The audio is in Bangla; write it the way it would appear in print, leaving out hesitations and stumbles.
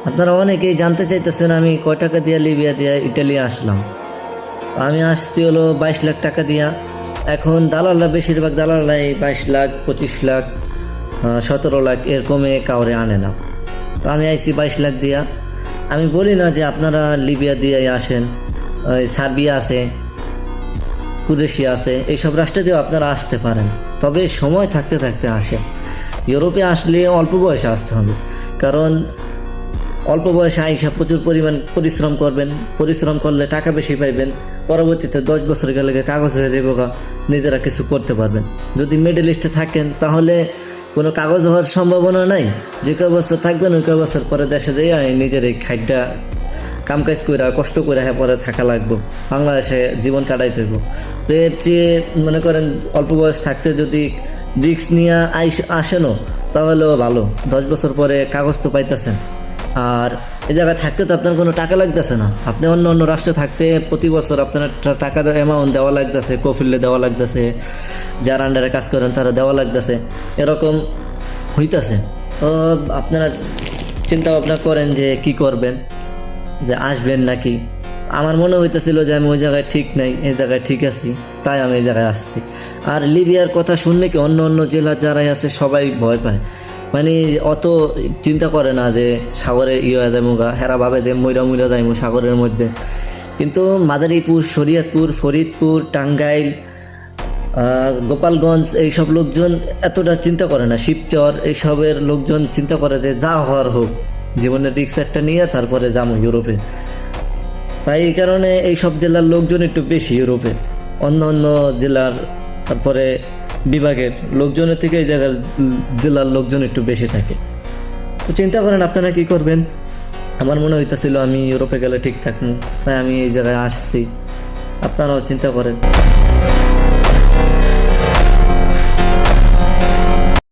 আপনারা অনেকেই জানতে চাইতেছেন আমি কয় টাকা দিয়ে লিবিয়া দিয়ে ইটালি আসলাম। আমি আসছি হলো 22 লাখ টাকা দিয়া। এখন দালালরা বেশিরভাগ দালালরাই 22 লাখ, 25 লাখ, 17 লাখ এরকমে কাউরে আনে না। তো আমি আইছি 22 লাখ দিয়া। আমি বলি না যে আপনারা লিবিয়া দিয়ে আসেন, ওই সার্বিয়া আছে, ক্রোয়েশিয়া আছে, এইসব রাষ্ট্রে দিয়েও আপনারা আসতে পারেন, তবে সময় থাকতে থাকতে আসেন। ইউরোপে আসলে অল্প বয়সে আসতে হবে, কারণ অল্প বয়সে আইসা প্রচুর পরিমাণ পরিশ্রম করবেন, পরিশ্রম করলে টাকা বেশি পাইবেন, পরবর্তীতে 10 বছর গেলে কাগজ হয়ে যাবে, নিজেরা কিছু করতে পারবেন। যদি মিডল ইস্টে থাকেন তাহলে কোনো কাগজ হওয়ার সম্ভাবনা নাই। যে কয় বছর থাকবেন ওই কয় বছর পরে দেশে যেয়ে নিজের এই খাইটা কামকাজ করে কষ্ট করে পরে থাকা লাগবো, বাংলাদেশে জীবন কাটাইতে হইব। তো এর চেয়ে মনে করেন অল্প বয়স থাকতে যদি রিস্ক নিয়ে আসেনও তাহলেও ভালো, 10 বছর পরে কাগজ তো পাইতেছেন। আর এই জায়গায় থাকতে তো আপনার কোনো টাকা লাগতেছে না। আপনি অন্য অন্য রাষ্ট্রে থাকতে প্রতি বছর আপনার টাকা অ্যামাউন্ট দেওয়া লাগতেছে, কফিলে দেওয়া লাগতেছে, যার আন্ডারে কাজ করেন তারা দেওয়া লাগতেছে, এরকম হইতাছে। তো আপনারা চিন্তা ভাবনা করেন যে কি করবেন, যে আসবেন নাকি। আমার মনে হইতেছিল যে আমি ওই জায়গায় ঠিক নাই, এই জায়গায় ঠিক আছি, তাই আমি এই জায়গায় আসছি। আর লিবিয়ার কথা শুনলে কি অন্য অন্য জেলার যারাই আছে সবাই ভয় পায়, মানে অত চিন্তা করে না যে সাগরে হয়ে যাইমুগা, হেরা ভাবে যে মইরা যাইমু সাগরের মধ্যে। কিন্তু মাদারীপুর, শরীয়তপুর, ফরিদপুর, টাঙ্গাইল, গোপালগঞ্জ এইসব লোকজন এতটা চিন্তা করে না। শিবচর এইসবের লোকজন চিন্তা করে যে যা হওয়ার হোক, জীবনের রিক্স একটা নিয়ে তারপরে যাবো ইউরোপে। তাই এই কারণে এইসব জেলার লোকজন একটু বেশি ইউরোপে, অন্য অন্য জেলার তারপরে বিভাগের লোকজনের থেকে এই জায়গার জেলার লোকজন একটু বেশি থাকে। তো চিন্তা করেন আপনারা কি করবেন। আমার মনে হইতেছিল আমি ইউরোপে গেলে ঠিক থাকবো, তাই আমি এই জায়গায় আসছি। আপনারাও চিন্তা করেন।